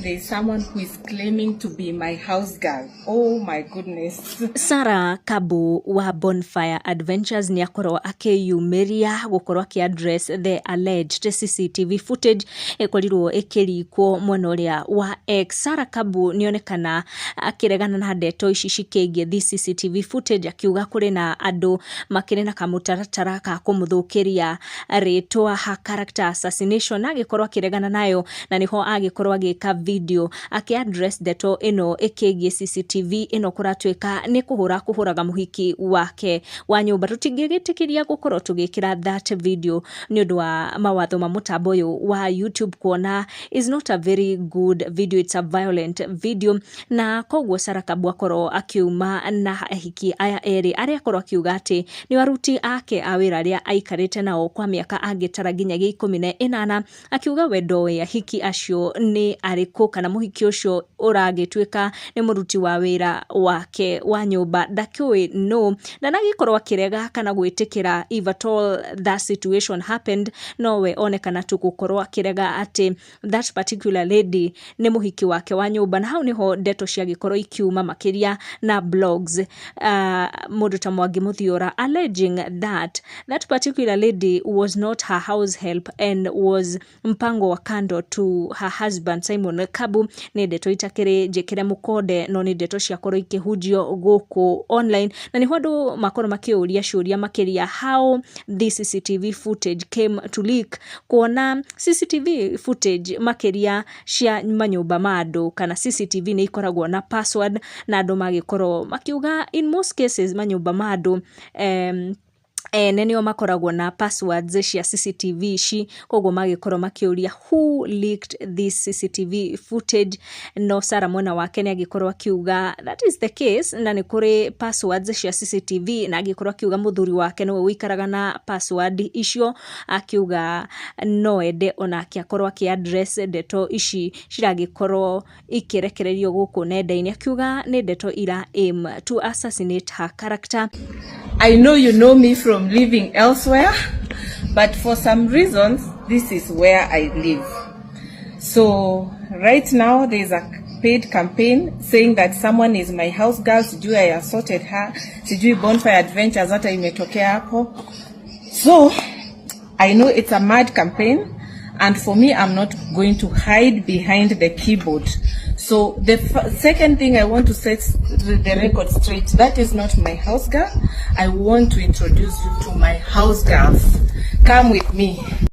There's someone who is claiming to be my house girl. Oh my goodness. Sarah Kabu wa Bonfire Adventures ni akorwo akiyumiria gukorwo address the alleged CCTV footage ekorirwo ikirikwo mwena uria wa X. Sarah Kabu nionekana akiregana na ndeto ici cikigie the CCTV footage akiuga kuri na andu makire na kamutaratara ka kumuthukiria ritwa ha character assassination agikorwo akiregana nayo na niho agikorwo agika video address ndeto ino ikigie CCTV ino kuratwika ni kuhuraga muhiki wake wa nyumba. Tutingigitikiria gukorwo tugikira that video ni undu wa mawatho ma mutambo uyu wa YouTube kuona is not a very good video, it's a violent video. Na kogwo Sarah Kabu akorwo akiuma na ahiki aya eri aria akorwo akiuga ati ni waruti ake awira aria aikarite nao kwa miaka angitara nginyagia 18 akiuga wendo ya hiki acio ni ariko kana muhiki ucio uragitwika ni muruti wa wira wake wa nyumba ndakiwe no na nagikorwo akirega kana gwitikira if at all that situation happened no we onekana tu gukorwo akirega ati that particular lady ni muhiki wake wa nyumba. Na hau niho ndeto cia gikorwo ikiuma makiria na blogs mundu ta Mwangi Muthiora alleging that that particular lady was not her house help and was mpango wa kando to her husband Simon Kabu. Ni ndeto itakire njikire mukode no ni ndeto cia korwo ikihujio guku online na ni handu makorwo makiuria ciuria makiria how this CCTV footage came to leak. Kuona CCTV footage makiria cia manyumba madu kana CCTV ni ikoragwo na password na andu magikorwo makiuga in most cases manyumba madu nenio makoragwo na passwords cia CCTV ici koguo magikorwo makiuria who leaked this CCTV footage. No Sarah mwena wake ni agikorwo akiuga that is the case na ni kuri passwords cia CCTV na agikorwo akiuga muthuri wake no wikaraga na password icio akiuga no ende ona akiakorwo akiaddress ndeto ici ciragikorwo ikirekererio guku nenda-ini akiuga ni ndeto ira aim to assassinate her character. I know you know me from living elsewhere, but for some reasons, this is where I live. So right now, there's a paid campaign saying that someone is my house girl, sijui I assaulted her, sijui Bonfire Adventures hata imetokea hapo. So I know it's a mad campaign, and for me, I'm not going to hide behind the keyboard. So the second thing I want to set the record straight, that is not my house girl. I want to introduce you to my house girls. Come with me.